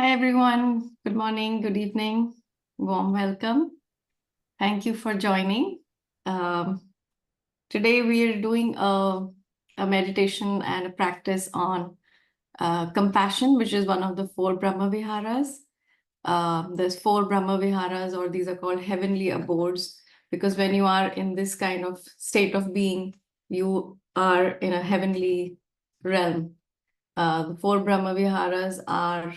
Hi, everyone. Good morning, good evening. Warm welcome. Thank you for joining. Today, we are doing a meditation and a practice on compassion, which is one of the four Brahma Viharas. There's four Brahma Viharas, or these are called heavenly abodes, because when you are in this kind of state of being, you are in a heavenly realm. The four Brahma Viharas are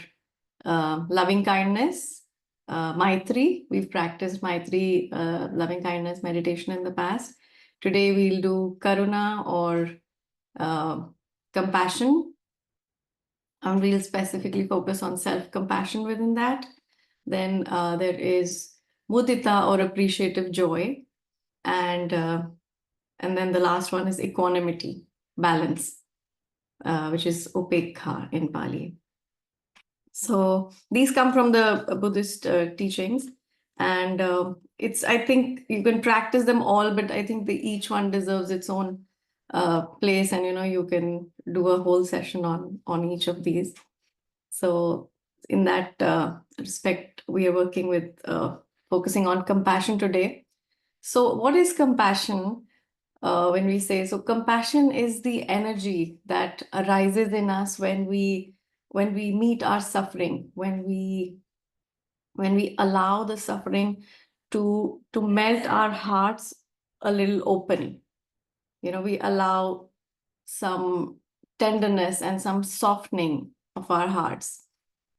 loving kindness, Maitri. We've practiced Maitri, loving kindness meditation in the past. Today we'll do Karuna or compassion, and we'll specifically focus on self-compassion within that. Then there is Mudita or appreciative joy, and then the last one is equanimity, balance, which is Upekha in Pali. So these come from the Buddhist teachings, and I think you can practice them all, but I think each one deserves its own place, and you can do a whole session on each of these. So in that respect, we are working with focusing on compassion today. So what is compassion? When we say, so compassion is the energy that arises in us when we meet our suffering, when we allow the suffering to melt our hearts a little open. We allow some tenderness and some softening of our hearts.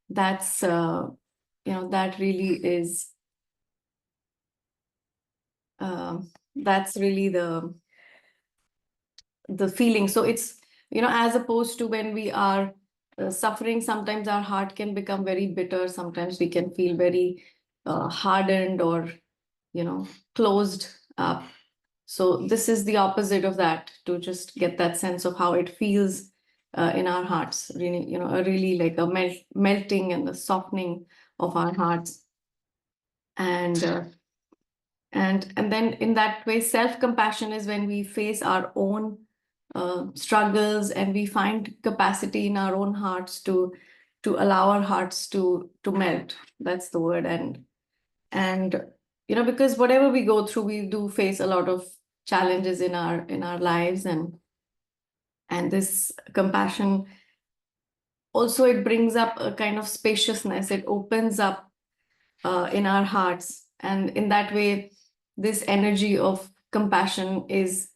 That's that really is that's really the feeling. So it's as opposed to when we are suffering, sometimes our heart can become very bitter, sometimes we can feel very hardened or closed up. So this is the opposite of that, to just get that sense of how it feels in our hearts, really, really like a melting and the softening of our hearts. And then in that way, self-compassion is when we face our own struggles, and we find capacity in our own hearts to allow our hearts to melt. That's the word. And because whatever we go through, we do face a lot of challenges in our lives, and this compassion also, it brings up a kind of spaciousness. It opens up in our hearts, and in that way, this energy of compassion is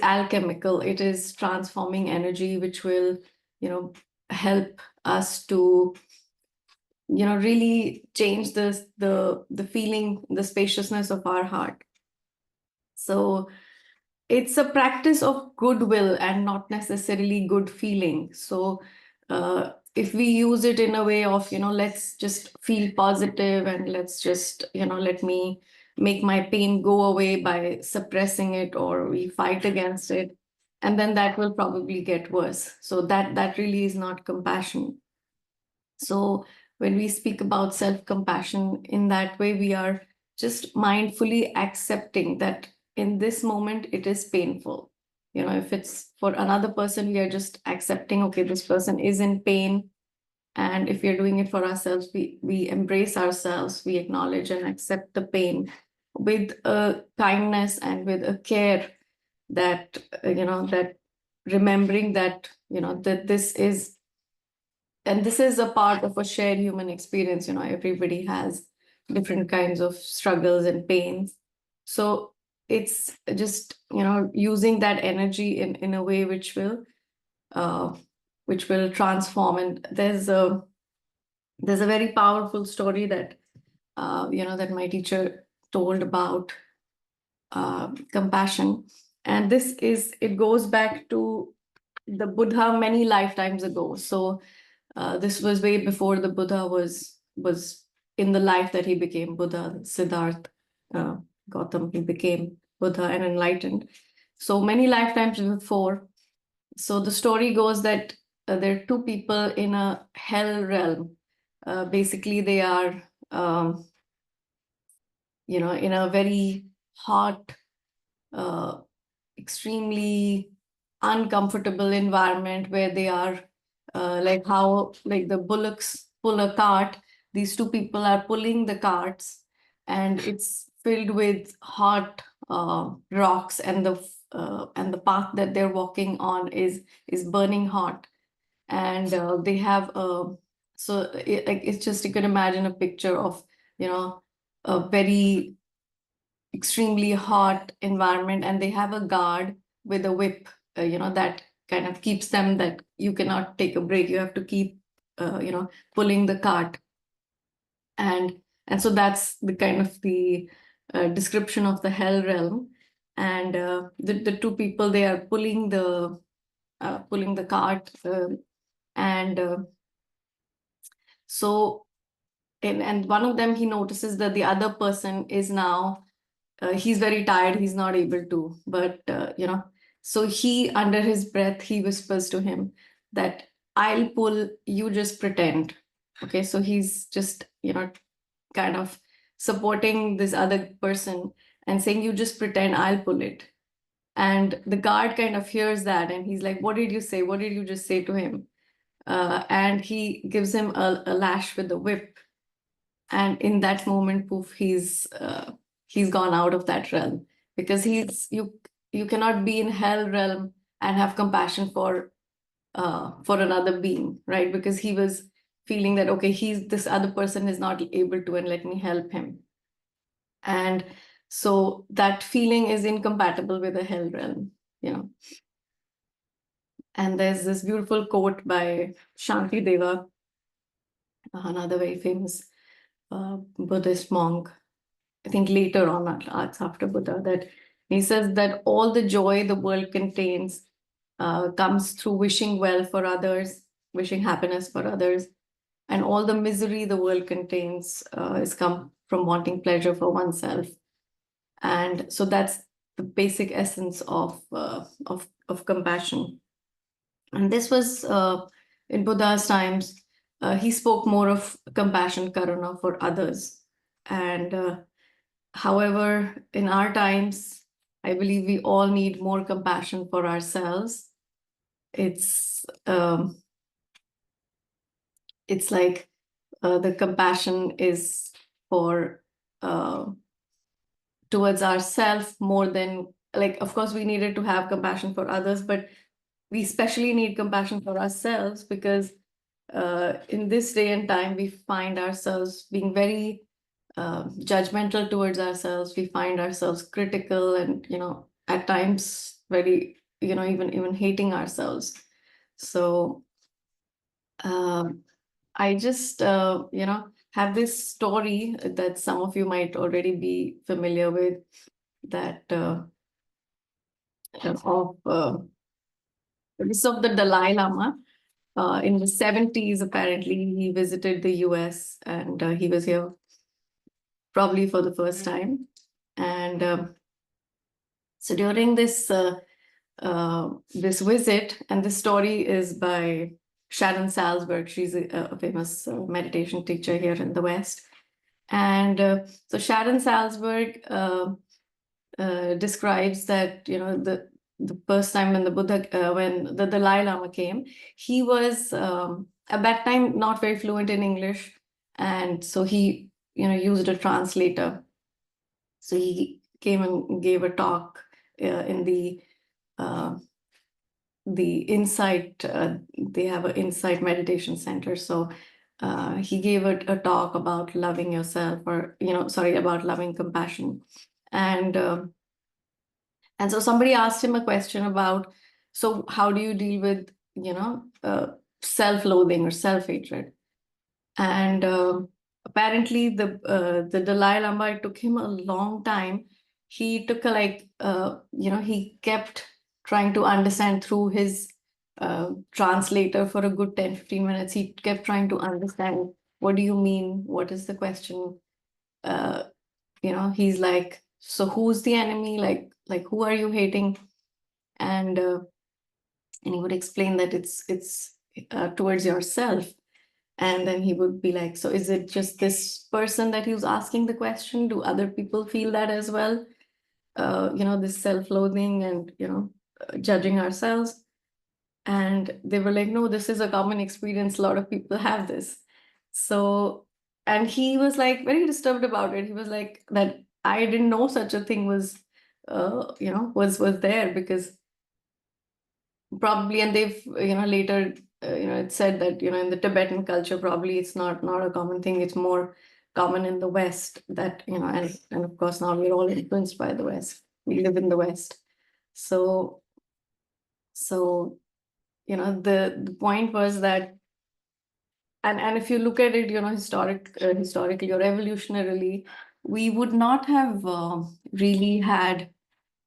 alchemical. It is transforming energy, which will help us to really change the feeling, the spaciousness of our heart. So it's a practice of goodwill and not necessarily good feeling. So if we use it in a way of let's just feel positive, and let's just let me make my pain go away by suppressing it, or we fight against it, and then that will probably get worse. So that really is not compassion. So when we speak about self-compassion in that way, we are just mindfully accepting that in this moment it is painful. If it's for another person, we are just accepting, okay, this person is in pain. And if we're doing it for ourselves, we embrace ourselves, we acknowledge and accept the pain with a kindness and with a care, that that remembering that that this is a part of a shared human experience. Everybody has different kinds of struggles and pains. So it's just using that energy in a way which will transform. And there's a very powerful story that that my teacher told about compassion, and it goes back to the Buddha many lifetimes ago. So this was way before the Buddha was in the life that he became Buddha. Siddhartha Gautam, he became Buddha and enlightened. So many lifetimes before. So the story goes that there are two people in a hell realm. Basically, they are in a very hot, extremely uncomfortable environment, where they are like the bullocks pull a cart. These two people are pulling the carts, and it's filled with hot rocks, and the path that they're walking on is burning hot, and they have like it's just, you can imagine a picture of, you know, a very extremely hot environment, and they have a guard with a whip, that kind of keeps them, that you cannot take a break, you have to keep pulling the cart. And so that's the kind of the description of the hell realm. And the two people, they are pulling the cart, and so and one of them, he notices that the other person is now, he's very tired, he's not able to, but so he, under his breath, he whispers to him that, I'll pull, you just pretend. Okay, so he's just, kind of supporting this other person and saying, you just pretend, I'll pull it. And the guard kind of hears that, and he's like, what did you say, what did you just say to him? And he gives him a lash with the whip, and in that moment, poof, he's gone out of that realm, because you cannot be in hell realm and have compassion for another being, right? Because he was feeling that, okay, this other person is not able to, and let me help him. And so that feeling is incompatible with the hell realm, you know. And there's this beautiful quote by Shanti Deva, another very famous Buddhist monk, I think later on, after Buddha, that he says that all the joy the world contains comes through wishing well for others, wishing happiness for others, and all the misery the world contains is come from wanting pleasure for oneself. And so that's the basic essence of compassion. And this was in Buddha's times. He spoke more of compassion, karuna, for others. And however, in our times, I believe we all need more compassion for ourselves. It's like the compassion is for towards ourselves more than, like, of course we needed to have compassion for others, but we especially need compassion for ourselves, because in this day and time we find ourselves being very judgmental towards ourselves. We find ourselves critical, and at times very, even hating ourselves. So I just have this story that some of you might already be familiar with, that this of the Dalai Lama. In the 70s, apparently, he visited the US, and he was here probably for the first time. And so during this this visit, and this story is by Sharon Salzberg. She's a famous meditation teacher here in the West. And so Sharon Salzberg describes that, the first time when when the Dalai Lama came, he was at that time not very fluent in English, and so he used a translator. So he came and gave a talk in the Insight. They have an Insight meditation center. So he gave a talk about loving yourself, or about loving compassion, and so somebody asked him a question about, so how do you deal with, self-loathing or self-hatred? And apparently the Dalai Lama, it took him a long time. He took he kept trying to understand through his translator for a good 10-15 minutes. He kept trying to understand, what do you mean? What is the question? He's like, so who's the enemy? Like who are you hating? And he would explain that it's towards yourself. And then he would be like, so is it just this person that he was asking the question? Do other people feel that as well? This self-loathing and, judging ourselves. And they were like, no, this is a common experience. A lot of people have this. So, and he was like very disturbed about it. He was like that I didn't know such a thing was, was there, because probably, and they've, later, it said that, in the Tibetan culture, probably it's not a common thing. It's more common in the West, that, and of course now we're all influenced by the West. We live in the West. So, so, the point was that, and if you look at it, historically or evolutionarily, we would not have really had,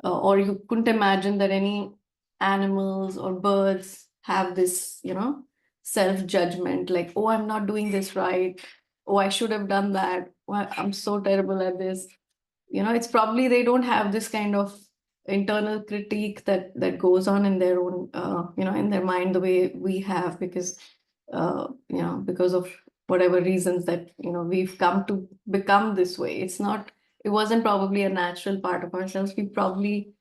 or you couldn't imagine that any animals or birds have this, self-judgment, like, oh, I'm not doing this right. Oh, I should have done that. Oh, I'm so terrible at this. It's probably they don't have this kind of internal critique that goes on in their own, in their mind, the way we have, because of whatever reasons that, we've come to become this way. It wasn't probably a natural part of ourselves. We probably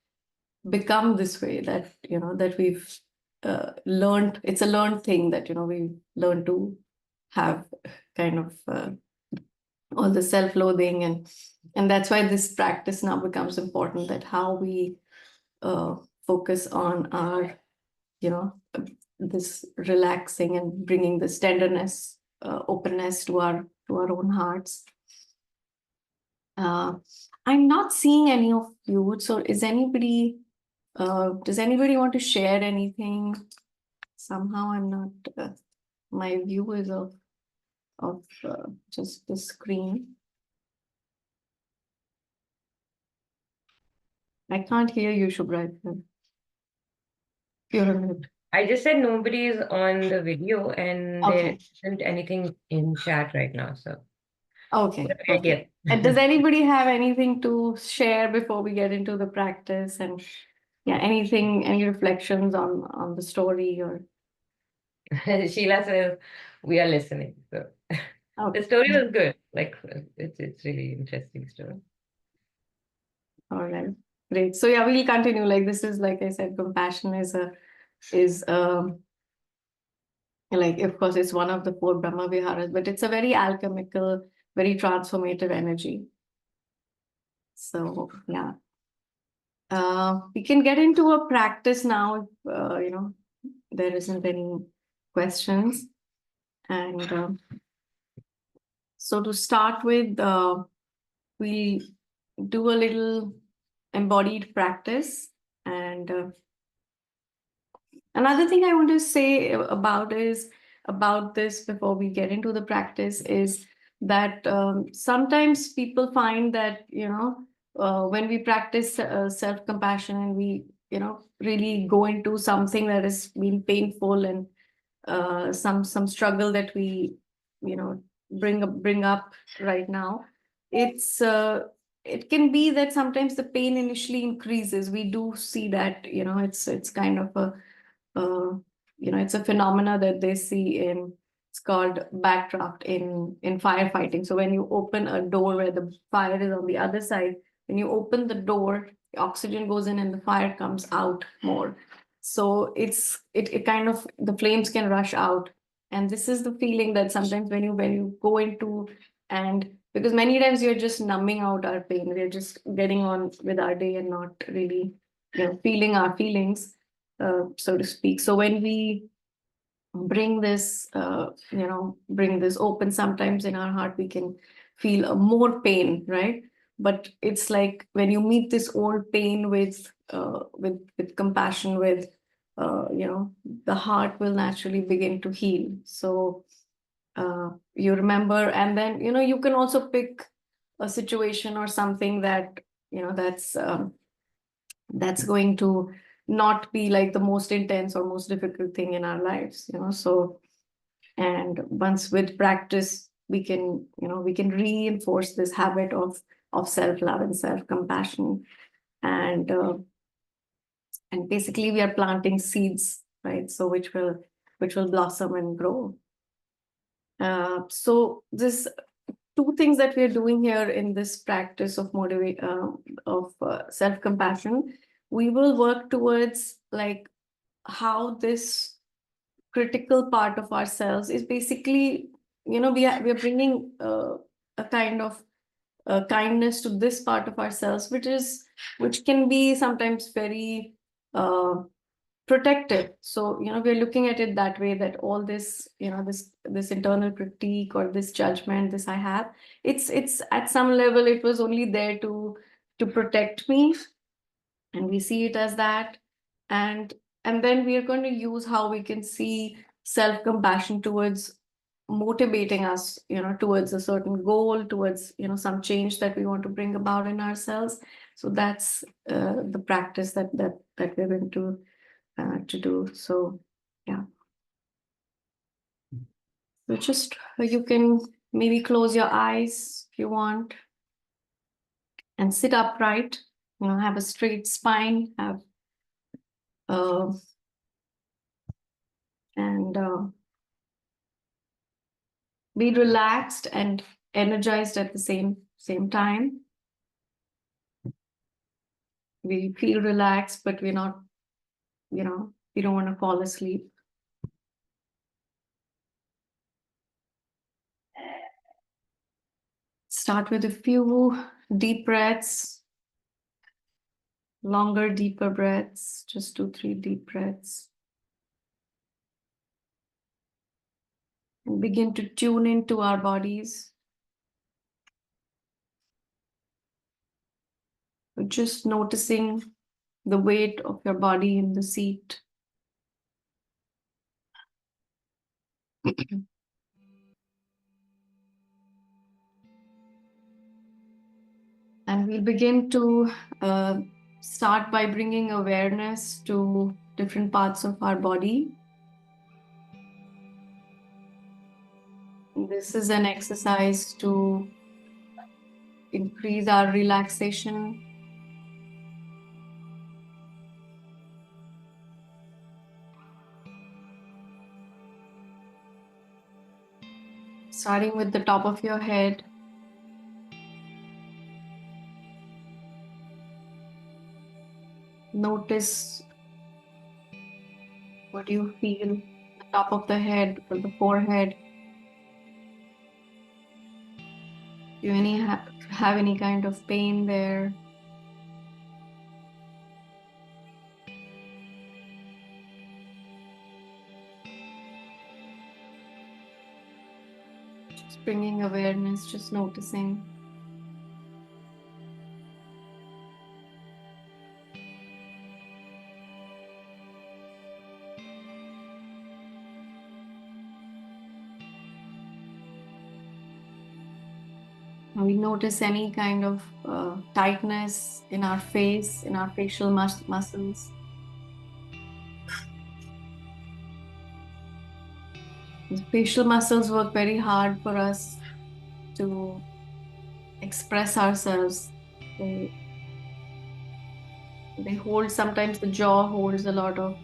become this way, that, that we've learned. It's a learned thing that, we learn to have kind of all the self-loathing, and that's why this practice now becomes important, that how we focus on our, you know this relaxing and bringing this tenderness, openness to our own hearts. uh, I'm not seeing any of you, so does anybody want to share anything? Somehow I'm not, my view is of just the screen. I can't hear you, Shubhra. You're on mute. I just said nobody is on the video and there Okay. isn't anything in chat right now. So, Okay. Okay. And yeah. does anybody have anything to share before we get into the practice? And yeah, any reflections on the story, or Sheila says we are listening. So the okay. story was good. Like it's really interesting story. All right. Great. So yeah, we'll continue. Like, this is, like I said, compassion is like, of course, it's one of the four Brahma Viharas, but it's a very alchemical, very transformative energy. So yeah. We can get into a practice now if there isn't any questions. And so to start with, we do a little embodied practice. And another thing I want to say about this before we get into the practice is that sometimes people find that, when we practice self-compassion, and we, really go into something that has been painful, and some struggle that we, bring up right now, it's it can be that sometimes the pain initially increases. We do see that, it's kind of a, uh, it's a phenomena that they see in, it's called backdraft in firefighting. So when you open a door where the fire is on the other side, when you open the door, the oxygen goes in and the fire comes out more. So it kind of, the flames can rush out. And this is the feeling that sometimes when you go into, and because many times you're just numbing out our pain, we're just getting on with our day and not really, feeling our feelings, so to speak. So when we bring this open, sometimes in our heart we can feel more pain, right? But it's like when you meet this old pain with compassion, with, the heart will naturally begin to heal. So you remember, and then, you can also pick a situation or something that, that's going to not be like the most intense or most difficult thing in our lives. So, and once with practice, we can reinforce this habit of self-love and self-compassion. And basically we are planting seeds, right? So which will blossom and grow. So this two things that we are doing here in this practice of self-compassion. We will work towards, like, how this critical part of ourselves is basically we are bringing a kind of kindness to this part of ourselves, which can be sometimes very protective. So we're looking at it that way, that all this, this internal critique or this judgment, this I have, it's at some level it was only there to protect me, and we see it as that. And and then we are going to use how we can see self compassion towards motivating us, towards a certain goal, towards some change that we want to bring about in ourselves. So that's the practice that we're going to do. So yeah, so just you can maybe close your eyes if you want and sit upright, have a straight spine, have uh, and be relaxed and energized at the same time. We feel relaxed, but we're not, we don't want to fall asleep. Start with a few deep breaths, longer, deeper breaths, just 2, 3 deep breaths. And begin to tune into our bodies. Just noticing the weight of your body in the seat. And we'll begin to start by bringing awareness to different parts of our body. This is an exercise to increase our relaxation. Starting with the top of your head. Notice what you feel, the top of the head or the forehead. Do you have any kind of pain there? Just bringing awareness, just noticing. We notice any kind of tightness in our face, in our facial muscles. The facial muscles work very hard for us to express ourselves. They hold, sometimes the jaw holds a lot of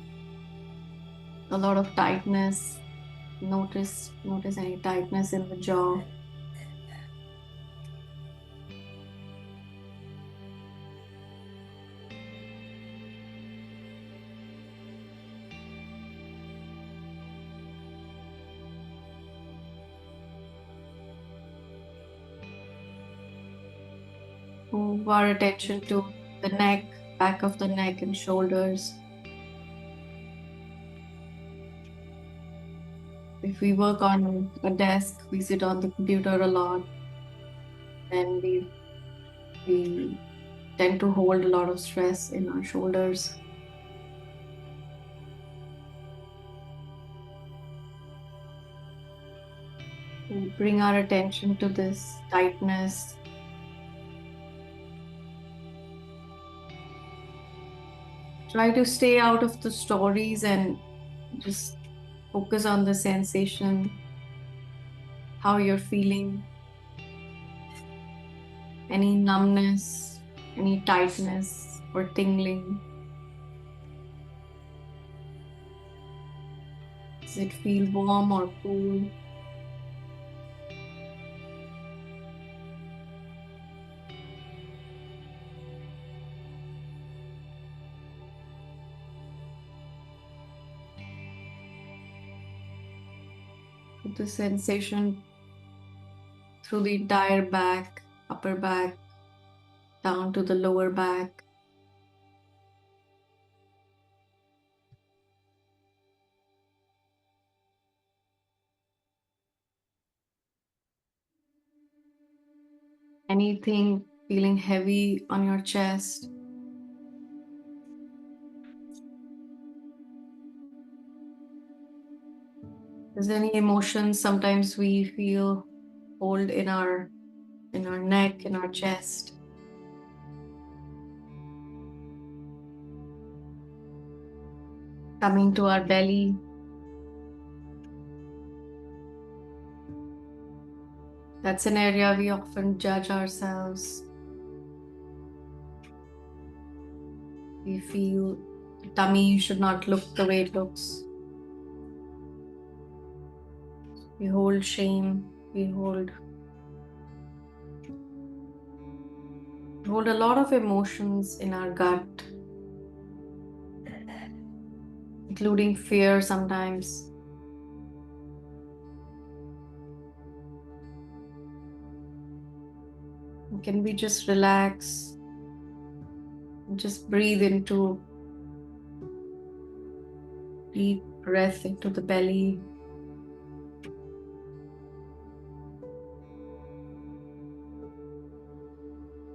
tightness. Notice any tightness in the jaw. Move our attention to the neck, back of the neck and shoulders. If we work on a desk, we sit on the computer a lot, then we tend to hold a lot of stress in our shoulders. We bring our attention to this tightness. Try to stay out of the stories and just focus on the sensation, how you're feeling, any numbness, any tightness or tingling. Does it feel warm or cool? The sensation through the entire back, upper back, down to the lower back. Anything feeling heavy on your chest? Is there any emotions sometimes we feel hold in our neck, in our chest? Coming to our belly. That's an area we often judge ourselves. We feel the tummy should not look the way it looks. We hold shame. We hold a lot of emotions in our gut, including fear sometimes. Can we just relax? Just breathe into deep breath into the belly.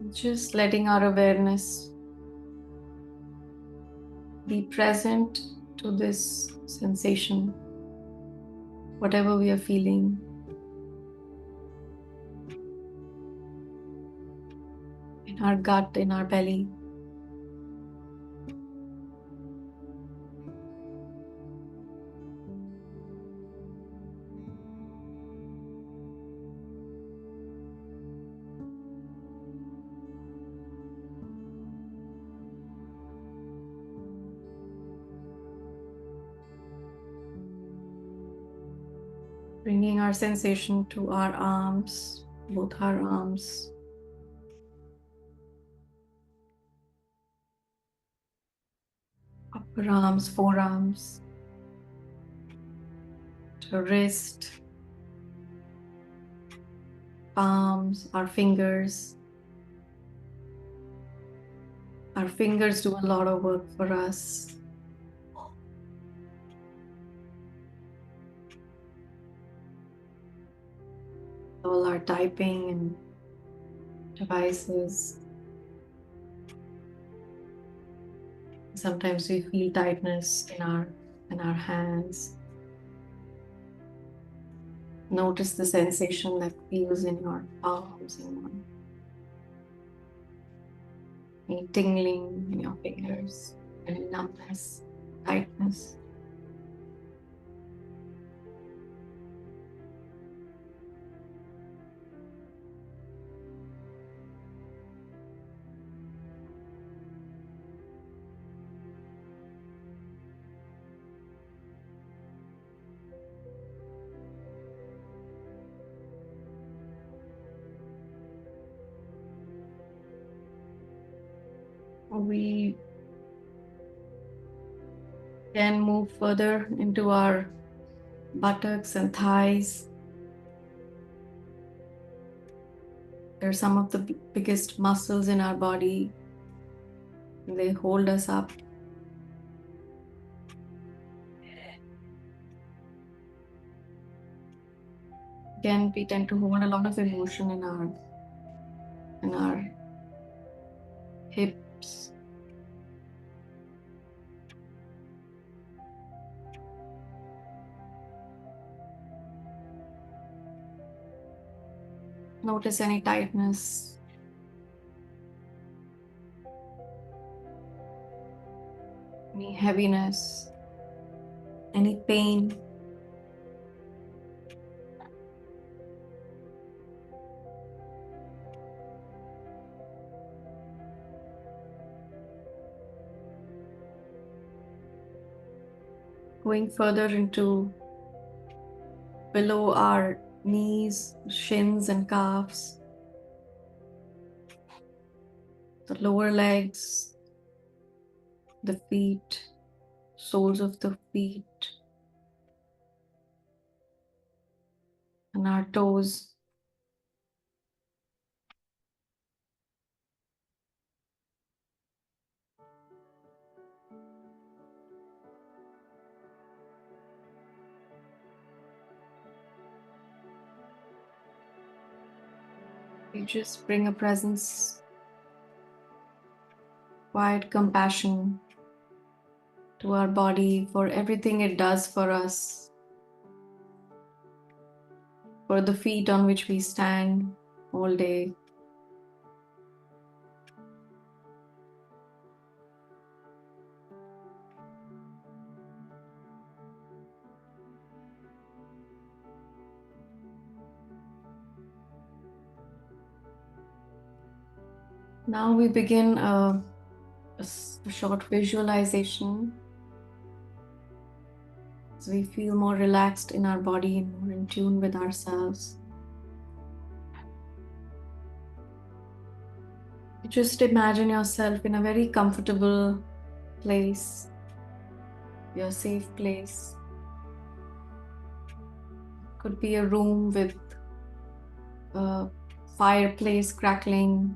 Just letting our awareness be present to this sensation, whatever we are feeling in our gut, in our belly. Bringing our sensation to our arms, both our arms. Upper arms, forearms, to wrist, palms, our fingers. Our fingers do a lot of work for us. All our typing and devices. Sometimes we feel tightness in our hands. Notice the sensation that feels in your palms and any tingling in your fingers, any numbness, tightness. We can move further into our buttocks and thighs. They're some of the biggest muscles in our body. They hold us up. Again, we tend to hold a lot of emotion in our hips. Notice any tightness, any heaviness, any pain. Going further into below our knees, shins, and calves, the lower legs, the feet, soles of the feet, and our toes. We just bring a presence, quiet compassion to our body for everything it does for us, for the feet on which we stand all day. Now we begin a short visualization as we feel more relaxed in our body and more in tune with ourselves. Just imagine yourself in a very comfortable place, your safe place. Could be a room with a fireplace crackling,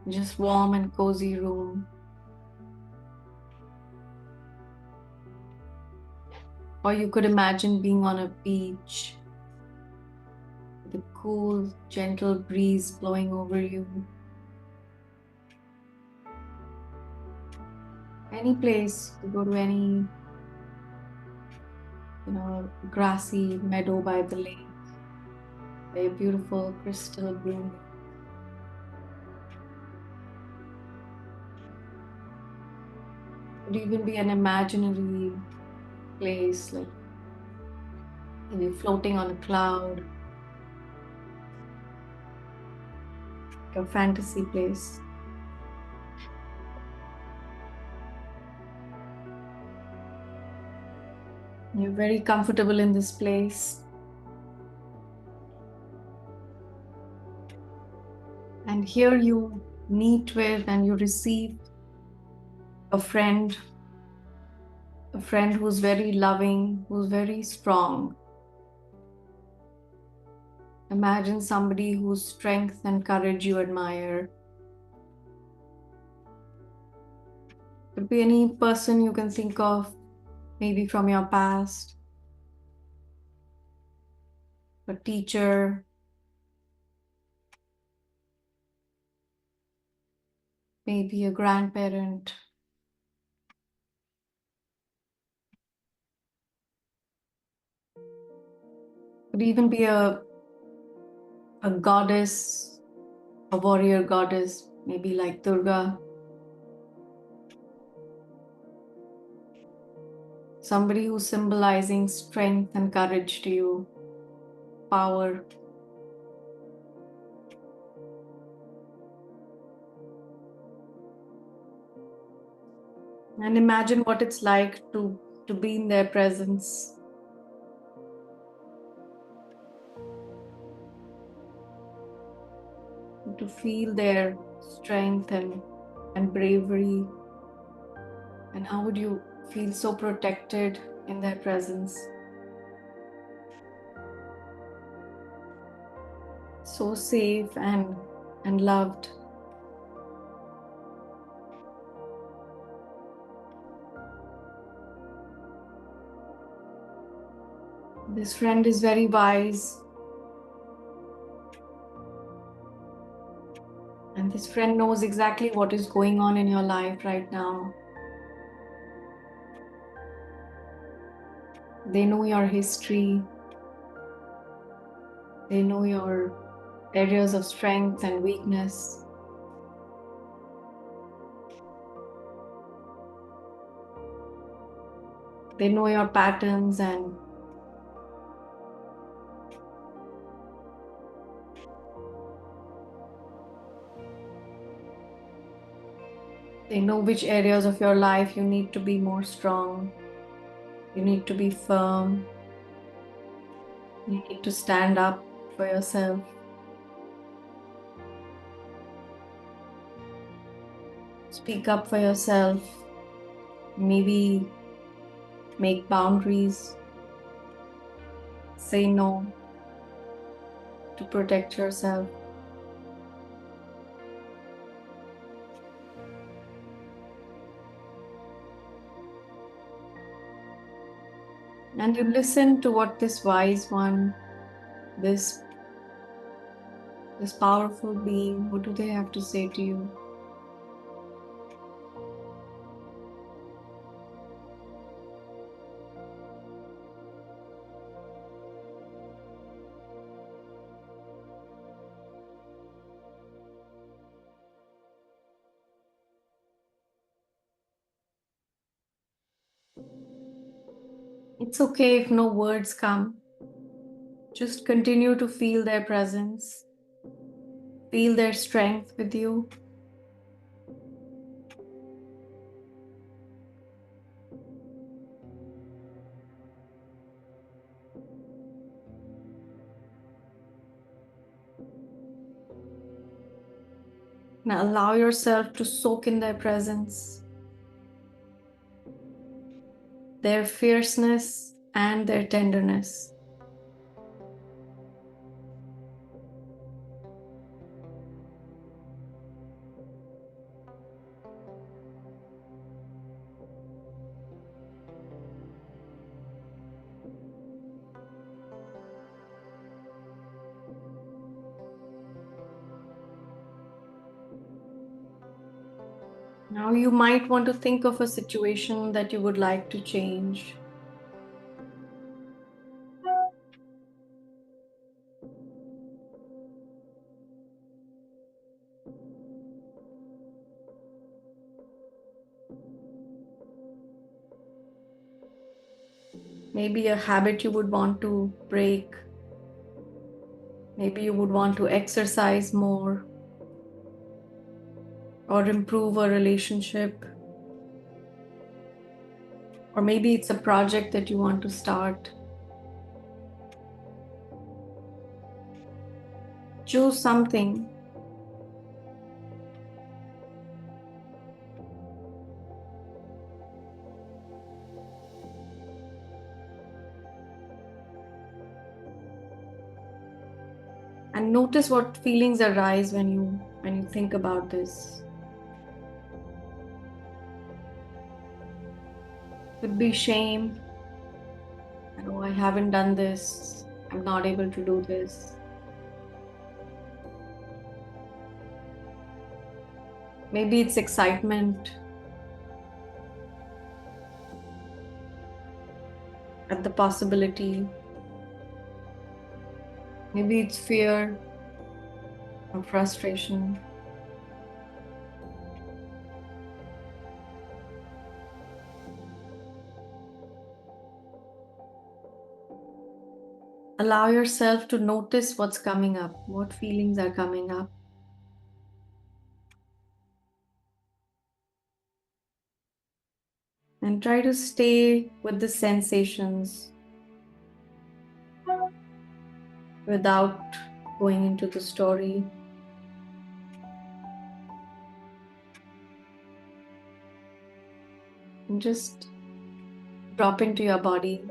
just warm and cozy room. Or you could imagine being on a beach with a cool, gentle breeze blowing over you. Any place, you go to any, grassy meadow by the lake, a beautiful crystal blue. Could even be an imaginary place, like maybe floating on a cloud, like a fantasy place. You're very comfortable in this place. And here you meet with and you receive a friend who's very loving, who's very strong. Imagine somebody whose strength and courage you admire. Could be any person you can think of, maybe from your past, a teacher, maybe a grandparent. Could even be a goddess, a warrior goddess, maybe like Durga. Somebody who's symbolizing strength and courage to you, power. And imagine what it's like to be in their presence. To feel their strength and bravery. And how would you feel so protected in their presence? So safe and loved. This friend is very wise. And this friend knows exactly what is going on in your life right now. They know your history. They know your areas of strength and weakness. They know your patterns and they know which areas of your life you need to be more strong. You need to be firm. You need to stand up for yourself. Speak up for yourself. Maybe make boundaries. Say no to protect yourself. And you listen to what this wise one, this this powerful being, what do they have to say to you? It's okay if no words come. Just continue to feel their presence, feel their strength with you. Now allow yourself to soak in their presence, their fierceness and their tenderness. Now you might want to think of a situation that you would like to change. Maybe a habit you would want to break. Maybe you would want to exercise more or improve a relationship. Or maybe it's a project that you want to start. Choose something. And notice what feelings arise when you think about this. Could be shame. Oh, I haven't done this. I'm not able to do this. Maybe it's excitement at the possibility. Maybe it's fear or frustration. Allow yourself to notice what's coming up, what feelings are coming up. And try to stay with the sensations without going into the story. And just drop into your body.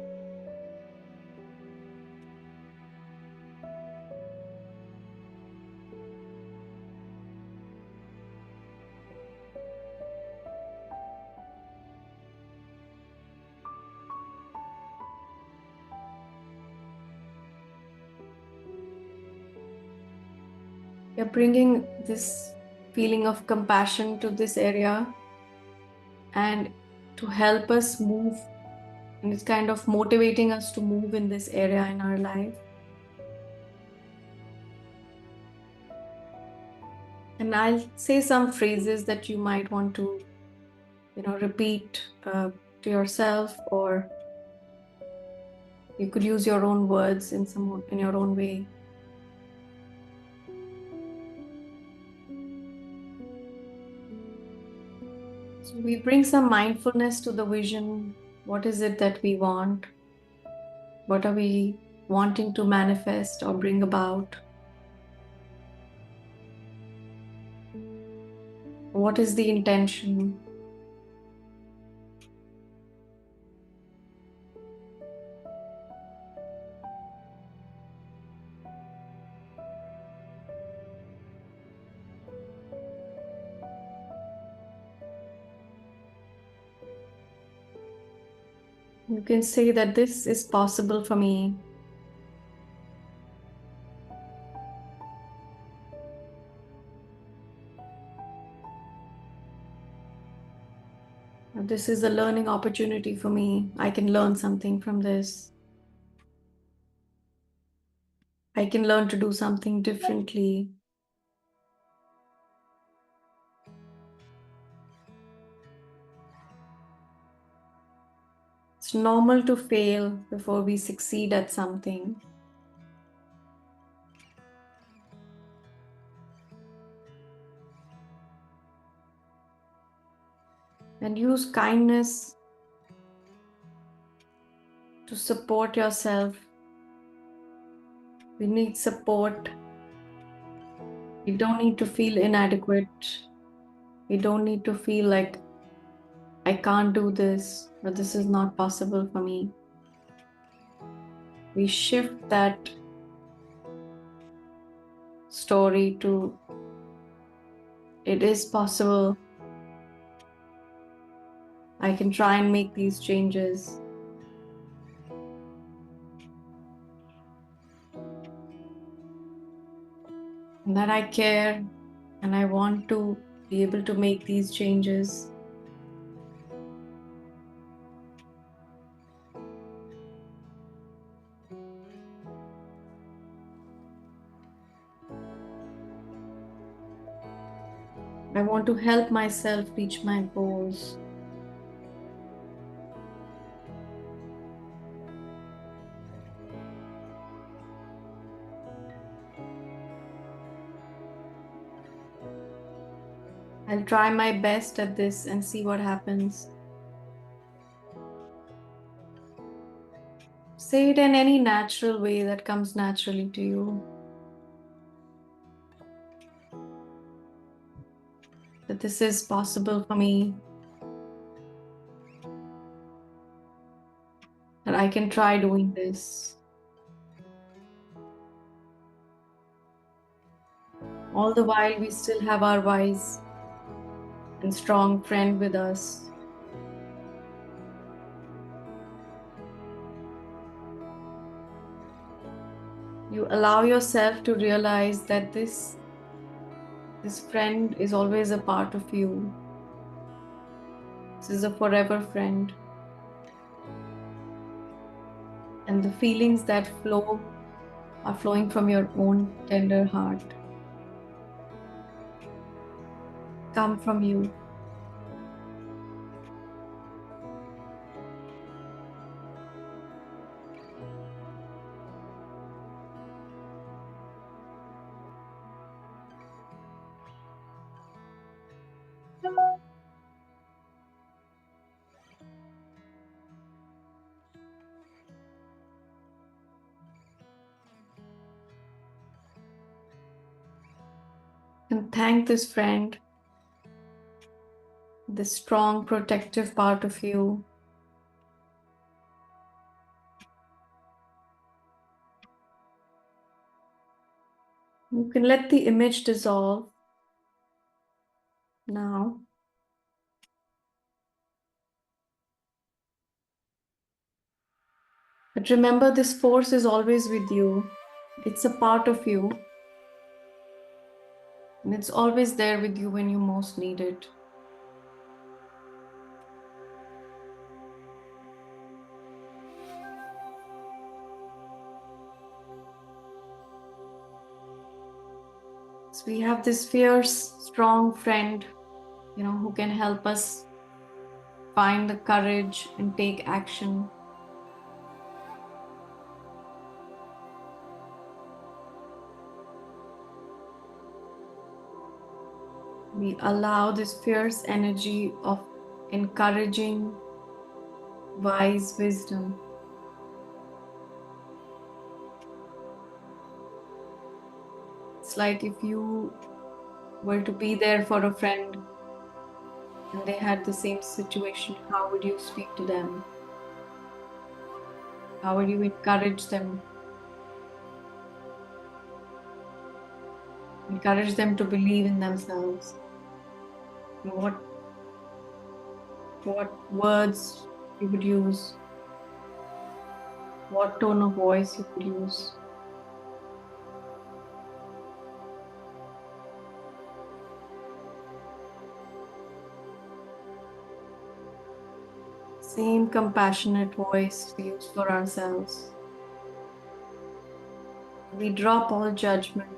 You're bringing this feeling of compassion to this area and to help us move. And it's kind of motivating us to move in this area in our life. And I'll say some phrases that you might want to, repeat to yourself, or you could use your own words in your own way. So we bring some mindfulness to the vision. What is it that we want? What are we wanting to manifest or bring about? What is the intention? You can say that this is possible for me. this is a learning opportunity for me. I can learn something from this. I can learn to do something differently. It's normal to fail before we succeed at something. And use kindness to support yourself. We need support. We don't need to feel inadequate. We don't need to feel like I can't do this or this is not possible for me. We shift that story to it is possible. I can try and make these changes. And that I care and I want to be able to make these changes. I want to help myself reach my goals. I'll try my best at this and see what happens. Say it in any natural way that comes naturally to you. That this is possible for me. That I can try doing this. All the while, we still have our wise and strong friend with us. You allow yourself to realize that this friend is always a part of you. This is a forever friend. And the feelings that flow are flowing from your own tender heart. Come from you. And thank this friend, this strong protective part of you. You can let the image dissolve now. But remember, this force is always with you. It's a part of you. And it's always there with you when you most need it. So we have this fierce, strong friend, who can help us find the courage and take action. We allow this fierce energy of encouraging, wise wisdom. It's like if you were to be there for a friend and they had the same situation, how would you speak to them? How would you encourage them? Encourage them to believe in themselves. What words you would use, what tone of voice you would use. same compassionate voice we use for ourselves. We drop all judgment.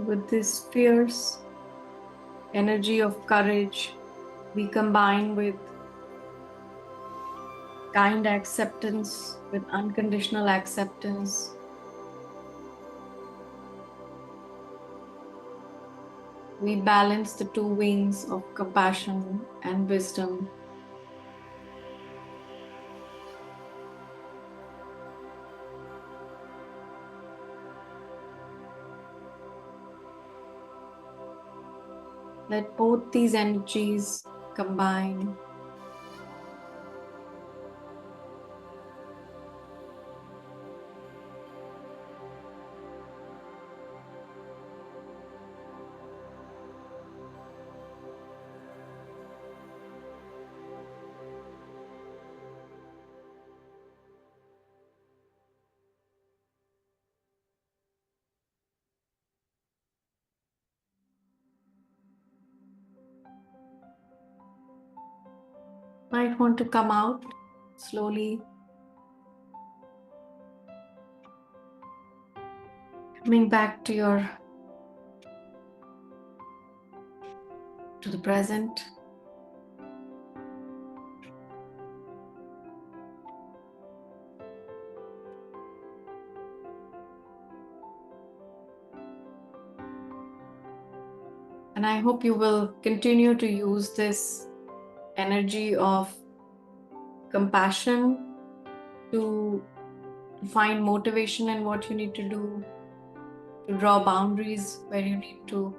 With this fierce energy of courage, we combine with kind acceptance, with unconditional acceptance. We balance the two wings of compassion and wisdom. Let both these energies combine. Might want to come out slowly, coming back to the present. And I hope you will continue to use this energy of compassion to find motivation in what you need to do, to draw boundaries where you need to.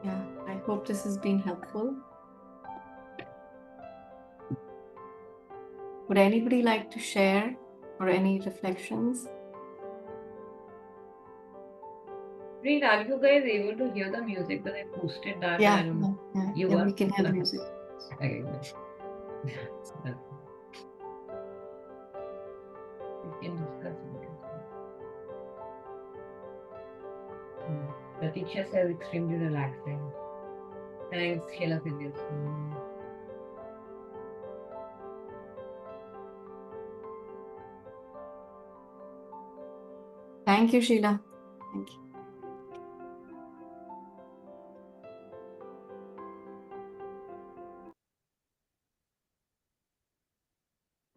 Yeah, I hope this has been helpful. Would anybody like to share or any reflections? Reed, are you guys able to hear the music? Because I posted that Yeah, and you we were? can hear the music. Okay, good. So, we can discuss it. Pratiksha says extremely relaxing. Thanks, Sheila Phineas. Thank you, Sheila. Thank you.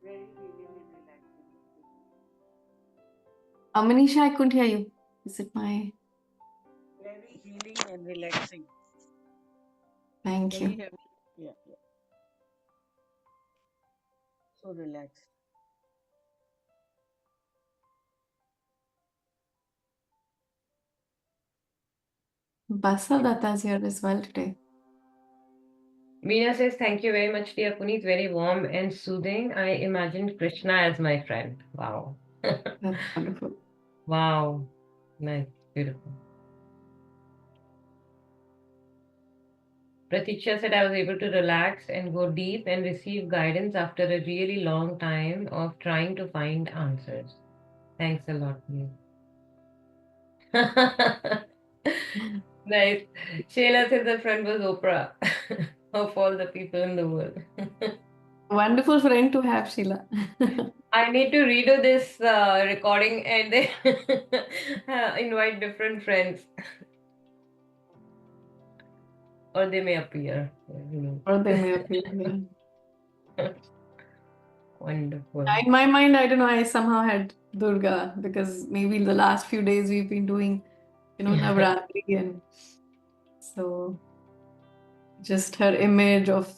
Very healing and relaxing. Manisha, I couldn't hear you. Is it my? Very healing and relaxing. Thank Can you. you hear me? Yeah, yeah. So relaxed. Basal Datta is here as well today. Meena says, thank you very much, dear Puneet. Very warm and soothing. I imagined Krishna as my friend. Wow. That's wonderful. Wow. Nice. Beautiful. Pratiksha said I was able to relax and go deep and receive guidance after a really long time of trying to find answers. Thanks a lot, Neil. Nice. Shayla said the friend was Oprah of all the people in the world. Wonderful friend to have, Sheila. I need to redo this recording and then invite different friends, or they may appear. Or they may appear. Yeah. Wonderful. In my mind, I don't know, I somehow had Durga because maybe in the last few days we've been doing, Navratri, and so just her image of,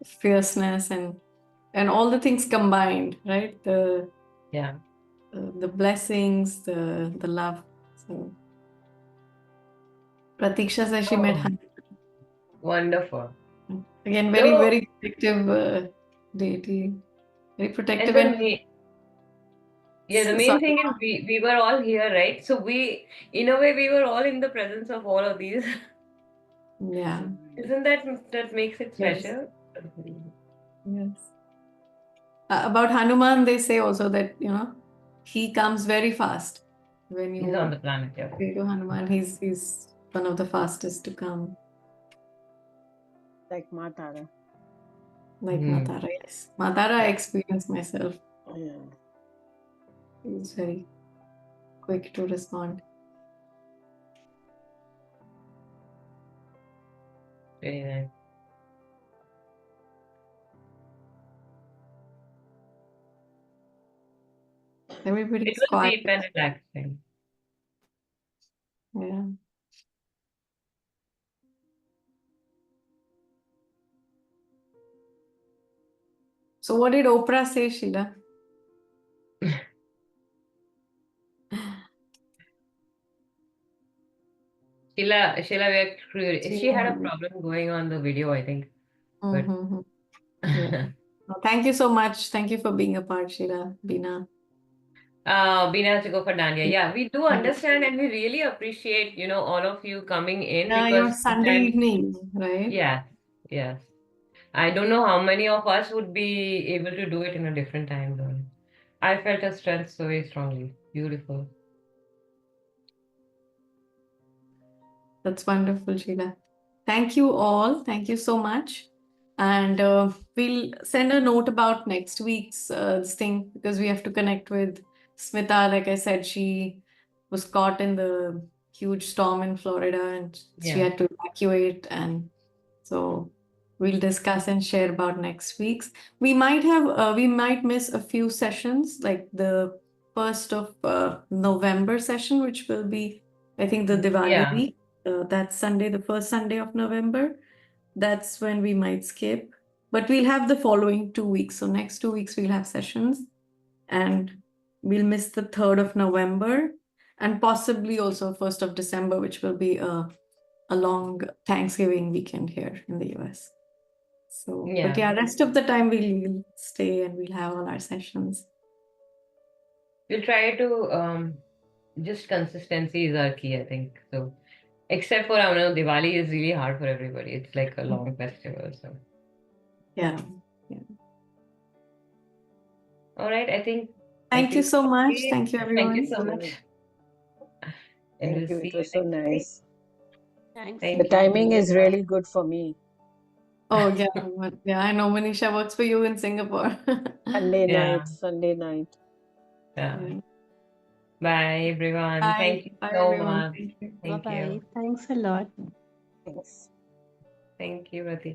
fierceness and all the things combined, right? Yeah. The blessings, the love. So Pratiksha says she met Oh, Hanuman. wonderful. Again, very, So, very protective deity. Very and protective the and yeah, the main sorry. thing is we were all here, right? So in a way, we were all in the presence of all of these. Yeah. Isn't that makes it Yes. special? Yes. About Hanuman, they say also that, he comes very fast. When He's on you the planet, yeah. pray to Hanuman, he's one of the fastest to come. Like Matara. Like Hmm. Matara, yes. Matara, I experienced myself. Yeah. He's very quick to respond. Very nice. It Everybody's was quiet. deep and relaxing. Yeah. So what did Oprah say, Sheila? Sheila, she had a Sheila. problem going on the video, I think. But Mm-hmm. Yeah. Well, thank you so much. Thank you for being a part, Sheila, Bina. Bina has to go for Dania. Yeah, we do Yeah, understand and we really appreciate, all of you coming in your because Sunday sometimes, evening, right? yes, yes. I don't know how many of us would be able to do it in a different time zone. I felt a strength so very strongly. Beautiful. That's wonderful, Sheila. Thank you all. Thank you so much. And we'll send a note about next week's this thing because we have to connect with Smita. Like I said, she was caught in the huge storm in Florida and she Yeah. had to evacuate. And so we'll discuss and share about next week's. We might miss a few sessions, like the 1st of November session, which will be, I think, the Diwali Yeah. week. That's Sunday, the first Sunday of November. That's when we might skip. But we'll have the following 2 weeks. So next 2 weeks we'll have sessions and we'll miss the 3rd of November and possibly also 1st of December, which will be a long Thanksgiving weekend here in the US. So, but Yeah. yeah, rest of the time we'll stay and we'll have all our sessions. We'll try to just consistency is our key, I think. So except for I know Diwali is really hard for everybody. It's like a long festival. So Yeah. Yeah. all right, I Thank you think so much. okay. Thank you, Thank you everyone. so much. Good. And Thank we'll you. see It you was so next week. nice. Thanks. The Thank you. timing is really good for me. Oh, yeah. Yeah, I know Manisha works for you in Singapore. Sunday Yeah. night, Sunday night. Yeah. Yeah. Bye everyone. Bye. Thank you Bye, so everyone. much. Thank you. Bye Thank bye. you. Thanks a lot. Thanks. Thank you, Rati.